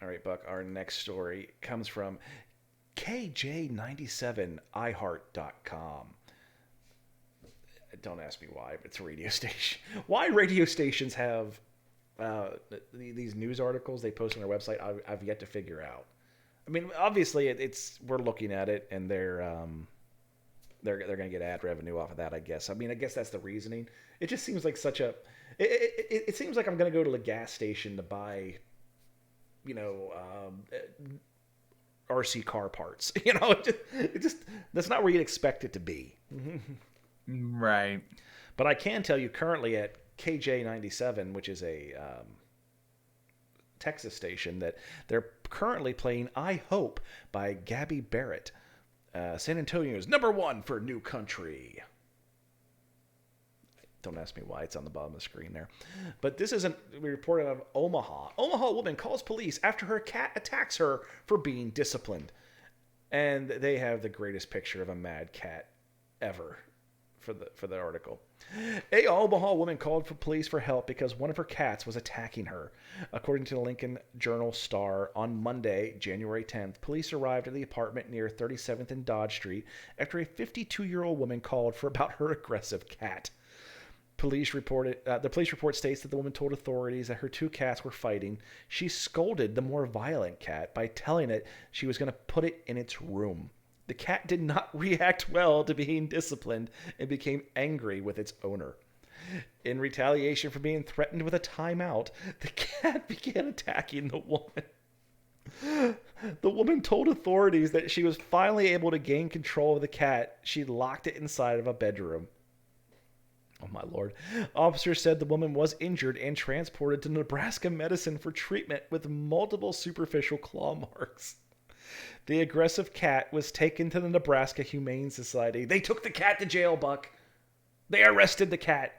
All right, Buck. Our next story comes from KJ97iHeart.com. Don't ask me why, but it's a radio station. Why radio stations have uh, these news articles they post on their website, I've yet to figure out. I mean, obviously, it's we're looking at it, and they're going to get ad revenue off of that. I guess. I mean, I guess that's the reasoning. It just seems like such a. It seems like I'm going to go to the gas station to buy, you know, RC car parts. It just that's not where you'd expect it to be. Right. But I can tell you currently at KJ97, which is a Texas station, that they're currently playing "I Hope" by Gabby Barrett, San Antonio's number one for New Country. Don't ask me why it's on the bottom of the screen there. But this isn't reported out of Omaha. Omaha woman calls police after her cat attacks her for being disciplined. And they have the greatest picture of a mad cat ever for the article. A Omaha woman called for police for help because one of her cats was attacking her. According to the Lincoln Journal-Star, on Monday, January 10th, police arrived at the apartment near 37th and Dodge Street after a 52-year-old woman called for about her aggressive cat. The police report states that the woman told authorities that her two cats were fighting. She scolded the more violent cat by telling it she was going to put it in its room. The cat did not react well to being disciplined and became angry with its owner. In retaliation for being threatened with a timeout, the cat began attacking the woman. The woman told authorities that she was finally able to gain control of the cat. She locked it inside of a bedroom. Oh my lord. Officers said the woman was injured and transported to Nebraska Medicine for treatment with multiple superficial claw marks. The aggressive cat was taken to the Nebraska Humane Society. They took the cat to jail, Buck. They arrested the cat.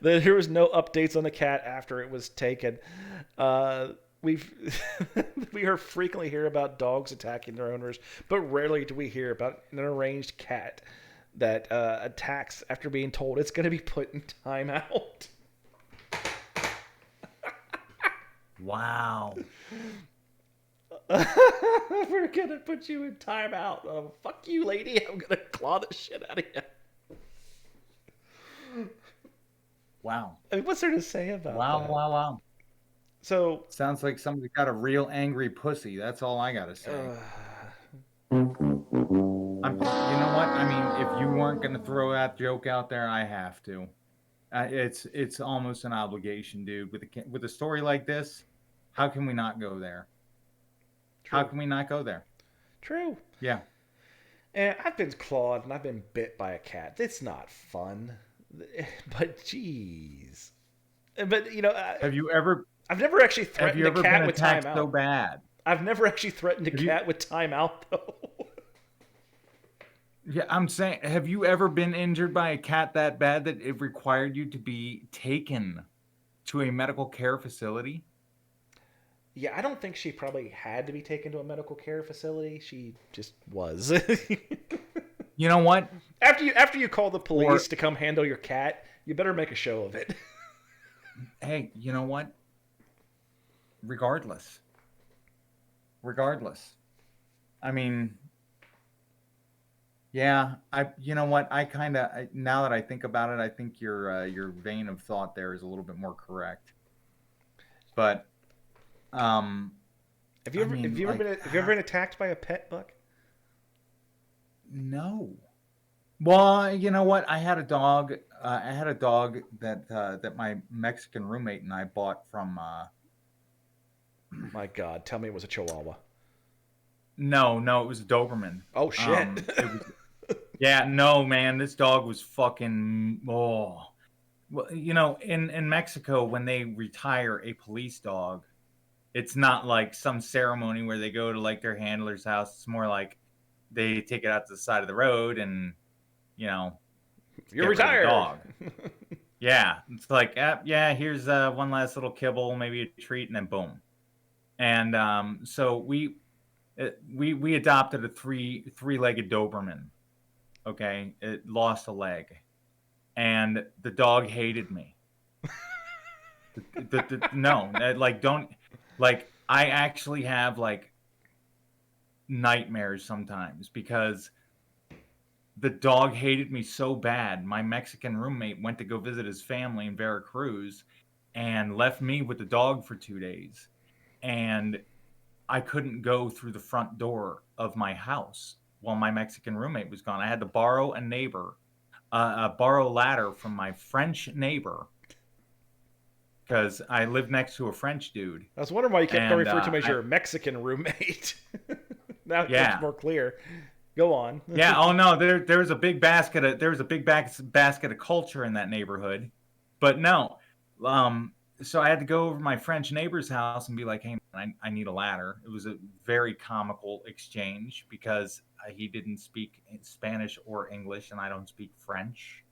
There was no updates on the cat after it was taken. We've we frequently hear about dogs attacking their owners, but rarely do we hear about an arranged cat that attacks after being told it's going to be put in timeout. Wow. We're going to put you in timeout. Oh, fuck you, lady. I'm going to claw the shit out of you. Wow. I mean, what's there to say about that? Wow. So, Sounds like somebody got a real angry pussy. That's all I gotta say. You know what? I mean, if you weren't gonna throw that joke out there, I have to. It's almost an obligation, dude. With a story like this, how can we not go there? true. How can we not go there? True. Yeah. And I've been clawed and I've been bit by a cat. It's not fun. But, jeez. But, Have you ever I've never actually have threatened you a ever cat been with attacked timeout. so bad? I've never actually threatened a Have you? cat with timeout, though. Yeah, I'm saying, have you ever been injured by a cat that bad that it required you to be taken to a medical care facility? Yeah, I don't think she probably had to be taken to a medical care facility. She just was. You know what? After you call the Or police to come handle your cat, you better make a show of it. hey, you know what? Regardless, regardless. I mean, yeah. You know what? Now that I think about it, I think your vein of thought there is a little bit more correct. But um, Have you I ever have mean, you ever like, been have you ever been attacked by a pet, Buck? no. Well, you know what? I had a dog. I had a dog that my Mexican roommate and I bought from. My God, tell me it was a Chihuahua. No, it was a Doberman. Oh shit. It was. Yeah, no, man, this dog was fucking. Oh, well, in Mexico, when they retire a police dog, it's not like some ceremony where they go to like their handler's house. It's more like they take it out to the side of the road and you know You're get rid of the retired. dog. Yeah, it's like, yeah, here's one last little kibble, maybe a treat, and then boom. And so we adopted a three-legged Doberman. Okay, it lost a leg, and the dog hated me. No, like don't. Like I actually have like nightmares sometimes because the dog hated me so bad. My Mexican roommate went to go visit his family in Veracruz and left me with the dog for 2 days. And I couldn't go through the front door of my house while my Mexican roommate was gone. I had to borrow borrow a ladder from my French neighbor because I lived next to a French dude. I was wondering why you kept going And referring to him as your Mexican roommate. Now it's yeah, more clear. Go on. yeah. Oh no, there was a big basket of basket of culture in that neighborhood, but no. So I had to go over to my French neighbor's house and be like, "Hey, man, I need a ladder." It was a very comical exchange because he didn't speak Spanish or English, and I don't speak French.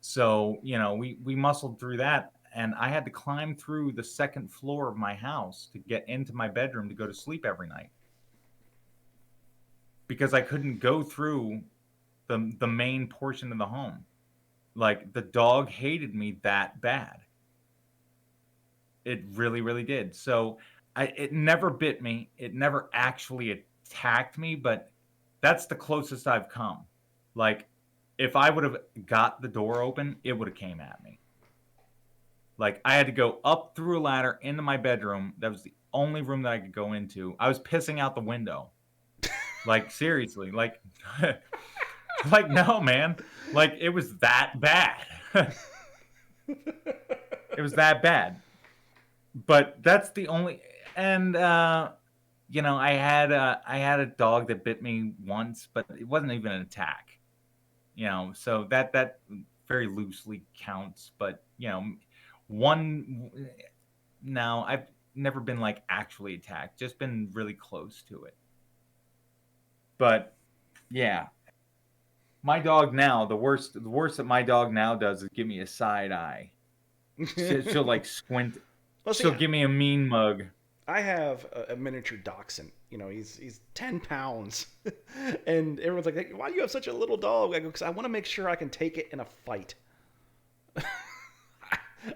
So we muscled through that, and I had to climb through the second floor of my house to get into my bedroom to go to sleep every night because I couldn't go through the main portion of the home. Like the dog hated me that bad. It really, really did. So it never bit me. It never actually attacked me, but that's the closest I've come. Like if I would have got the door open, it would have came at me. Like I had to go up through a ladder into my bedroom. That was the only room that I could go into. I was pissing out the window. Like seriously, like like no, man. Like it was that bad. It was that bad. But that's the only and I had a dog that bit me once, but it wasn't even an attack. So that very loosely counts, but one now I've never been like actually attacked, just been really close to it. But yeah, my dog now, the worst that my dog now does is give me a side eye. She'll like squint. Well, see, She'll give me a mean mug. I have a miniature dachshund. He's 10 pounds, and everyone's like, "Why do you have such a little dog?" I go, "Because I want to make sure I can take it in a fight.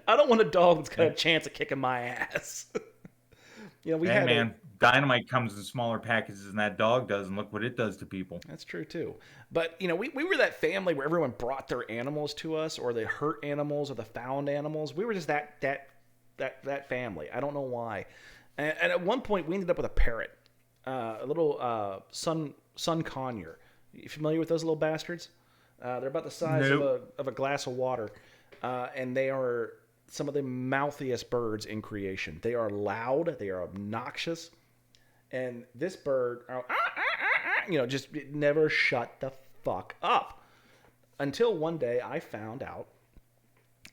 I don't want a dog that's got a chance of kicking my ass." We Hey had a man, dynamite comes in smaller packages than that dog does, and look what it does to people. That's true too. But we were that family where everyone brought their animals to us, or the hurt animals, or the found animals. We were just that family. I don't know why. And at one point, we ended up with a parrot, a little sun conure. You familiar with those little bastards? They're about the size of Nope. a glass of water, and they are some of the mouthiest birds in creation. They are loud. They are obnoxious. And this bird, just never shut the fuck up. Until one day I found out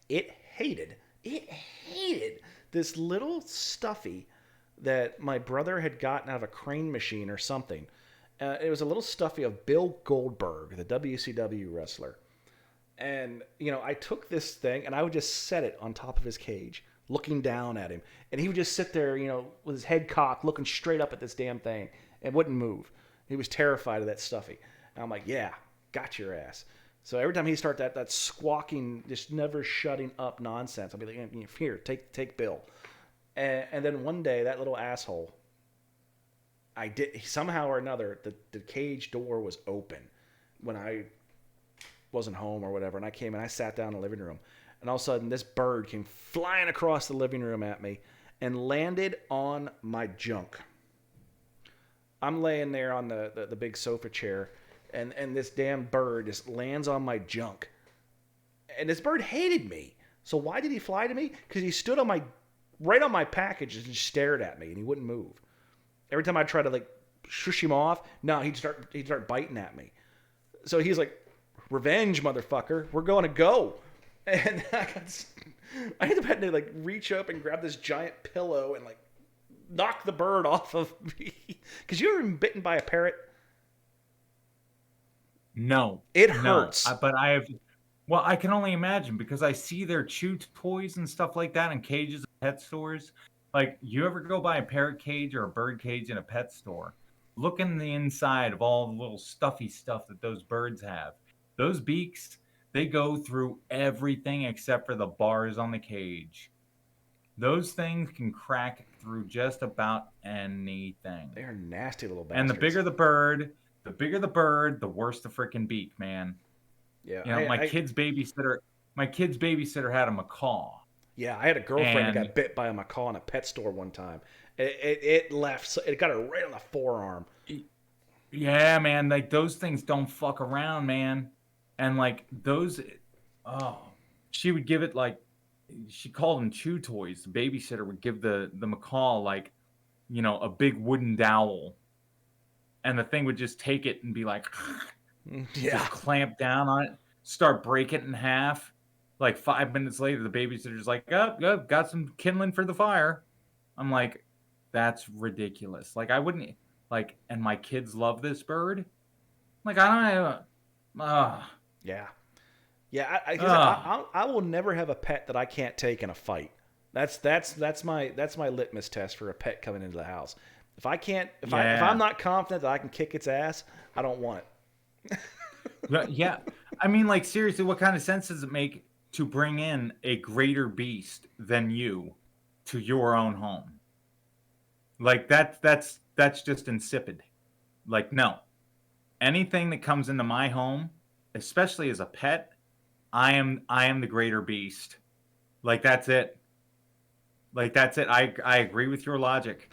it hated this little stuffy that my brother had gotten out of a crane machine or something. It was a little stuffy of Bill Goldberg, the WCW wrestler. And, I took this thing and I would just set it on top of his cage, looking down at him. And he would just sit there, with his head cocked, looking straight up at this damn thing and wouldn't move. He was terrified of that stuffy. And I'm like, yeah, got your ass. So every time he start that squawking, just never shutting up nonsense, I'll be like, here, take Bill. And then one day, that little asshole, somehow or another, the cage door was open when I wasn't home or whatever, and I came and I sat down in the living room, and all of a sudden this bird came flying across the living room at me and landed on my junk. I'm laying there on the big sofa chair, and this damn bird just lands on my junk. And this bird hated me. So why did he fly to me? Because he stood right on my package and just stared at me, and he wouldn't move. Every time I tried to like shush him off, no, he'd start biting at me. So he's like, "Revenge, motherfucker. We're going to go." And I ended up having to like reach up and grab this giant pillow and like knock the bird off of me. Because you ever been bitten by a parrot? No, It no. hurts. But I have. Well, I can only imagine because I see their chew toys and stuff like that in cages at pet stores. Like, you ever go by a parrot cage or a bird cage in a pet store? Look in the inside of all the little stuffy stuff that those birds have. Those beaks, they go through everything except for the bars on the cage. Those things can crack through just about anything. They are nasty little And bastards. the bigger the bird, the worse the freaking beak, man. Yeah, You know, my kid's babysitter had a macaw. yeah, I had a girlfriend that And got bit by a macaw in a pet store one time. It left. It got her right on the forearm. yeah, man, like those things don't fuck around, man. And like those, oh, she would give it like, she called them chew toys. The babysitter would give the macaw like, a big wooden dowel, and the thing would just take it and be like, Yeah, just clamp down on it, start break it in half. Like 5 minutes later, the babysitter's like, oh, got some kindling for the fire. I'm like, that's ridiculous. Like I wouldn't like, and my kids love this bird. Like I don't have, yeah, yeah. 'Cause uh, I will never have a pet that I can't take in a fight. That's my litmus test for a pet coming into the house. If I can't, if I'm yeah, not confident that I can kick its ass, I don't want it. yeah. I mean, like seriously, what kind of sense does it make to bring in a greater beast than you to your own home? Like that's just insipid. Like no, anything that comes into my home, especially as a pet, I am the greater beast. Like that's it. Like that's it. I agree with your logic.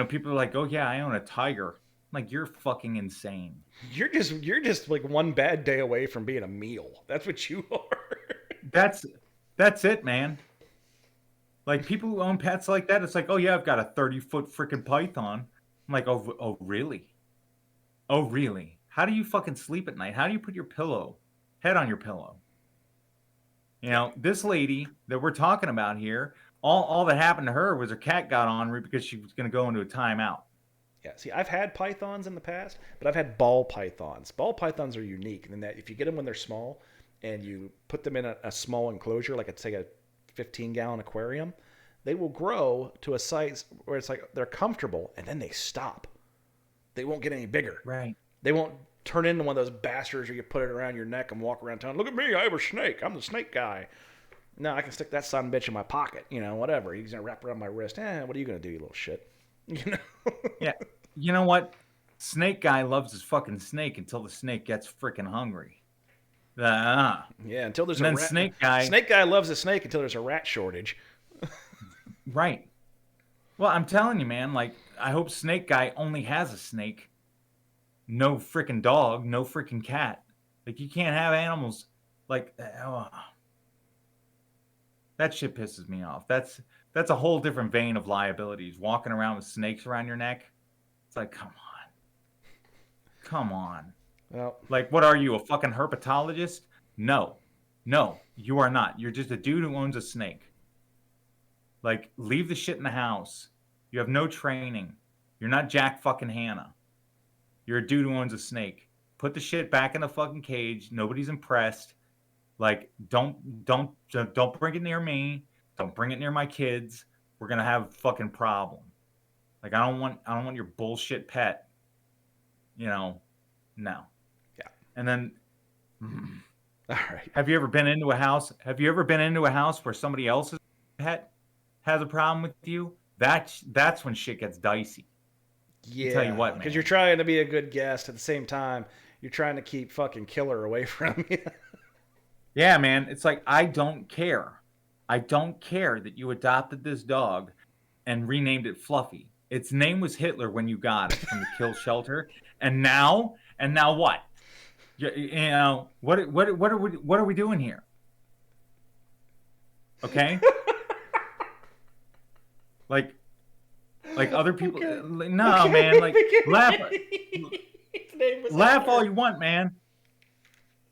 People are like, "Oh yeah, I own a tiger." I'm like, you're fucking insane. You're just like one bad day away from being a meal. That's what you are. That's that's it, man. Like people who own pets like that, it's like, "Oh yeah, I've got a 30-foot freaking python." I'm like, "Oh really? Oh really? How do you fucking sleep at night? How do you put your head on your pillow?" This lady that we're talking about here, all that happened to her was her cat got on her because she was going to go into a timeout. Yeah, see, I've had pythons in the past, but I've had ball pythons. Ball pythons are unique in that if you get them when they're small and you put them in a small enclosure, like it's like a 15-gallon aquarium, they will grow to a size where it's like they're comfortable and then they stop. They won't get any bigger. Right. They won't turn into one of those bastards where you put it around your neck and walk around town. Look at me, I have a snake. I'm the snake guy. No, I can stick that son of a bitch in my pocket. Whatever. He's gonna wrap around my wrist. What are you gonna do, you little shit? You know. Yeah. You know what? Snake guy loves his fucking snake until the snake gets freaking hungry. Yeah, until there's And a then rat. snake guy, Snake guy loves a snake until there's a rat shortage. right. Well, I'm telling you, man, like, I hope snake guy only has a snake. No freaking dog, no freaking cat. Like, you can't have animals. Like, that shit pisses me off. That's a whole different vein of liabilities. Walking around with snakes around your neck. It's like, come on. Come on. Well, Like, what are you, a fucking herpetologist? No. No, you are not. You're just a dude who owns a snake. Like, leave the shit in the house. You have no training. You're not Jack fucking Hanna. You're a dude who owns a snake. Put the shit back in the fucking cage. Nobody's impressed. Like, don't bring it near me. Don't bring it near my kids. We're gonna have a fucking problem. Like, I don't want your bullshit pet. No. yeah. And then, All right. have you ever been into a house? Have you ever been into a house where somebody else's pet has a problem with you? That's when shit gets dicey. Yeah. I'll tell you what, man. Because you're trying to be a good guest at the same time. You're trying to keep fucking killer away from you. Yeah, man. It's like, I don't care. I don't care that you adopted this dog and renamed it Fluffy. Its name was Hitler when you got it from the kill shelter. And now what? What are we doing here? Okay? like other people. Okay. No, Okay. man. Like, laugh Hitler. all you want, man.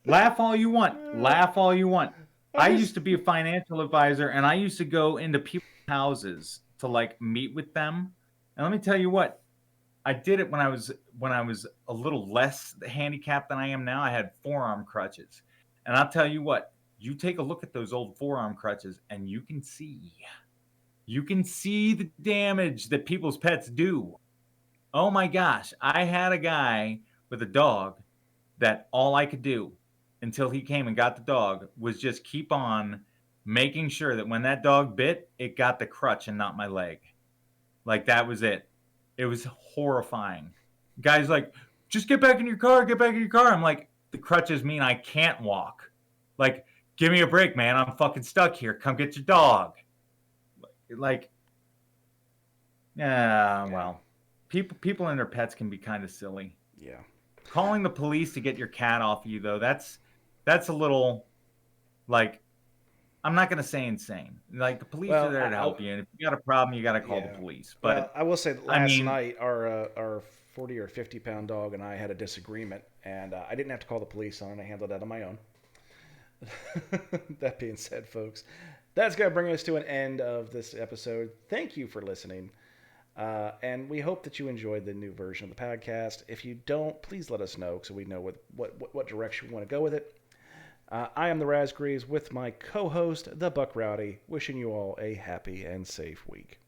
Laugh all you want. Laugh all you want. I used to be a financial advisor, and I used to go into people's houses to like meet with them. And let me tell you what, I did it when I was a little less handicapped than I am now. I had forearm crutches, and I'll tell you what, you take a look at those old forearm crutches, and you can see the damage that people's pets do. Oh my gosh, I had a guy with a dog that all I could do until he came and got the dog was just keep on making sure that when that dog bit, it got the crutch and not my leg. Like, that was it. It was horrifying. Guys like, just get back in your car, get back in your car. I'm like, the crutches mean I can't walk. Like, give me a break, man. I'm fucking stuck here. Come get your dog. Like, yeah, well, people and their pets can be kind of silly. Yeah. Calling the police to get your cat off you, though, that's a little, like, I'm not gonna say insane. Like, the police are there to help you, and if you got a problem, you got to call the police. But well, I will say that I last mean, night our 40 or 50 pound dog and I had a disagreement, and I didn't have to call the police on it. I handled that on my own. That being said, folks, that's going to bring us to an end of this episode. Thank you for listening. And we hope that you enjoyed the new version of the podcast. If you don't, please let us know so we know what direction we want to go with it. I am the Razgreaves with my co-host, the Buck Rowdy, wishing you all a happy and safe week.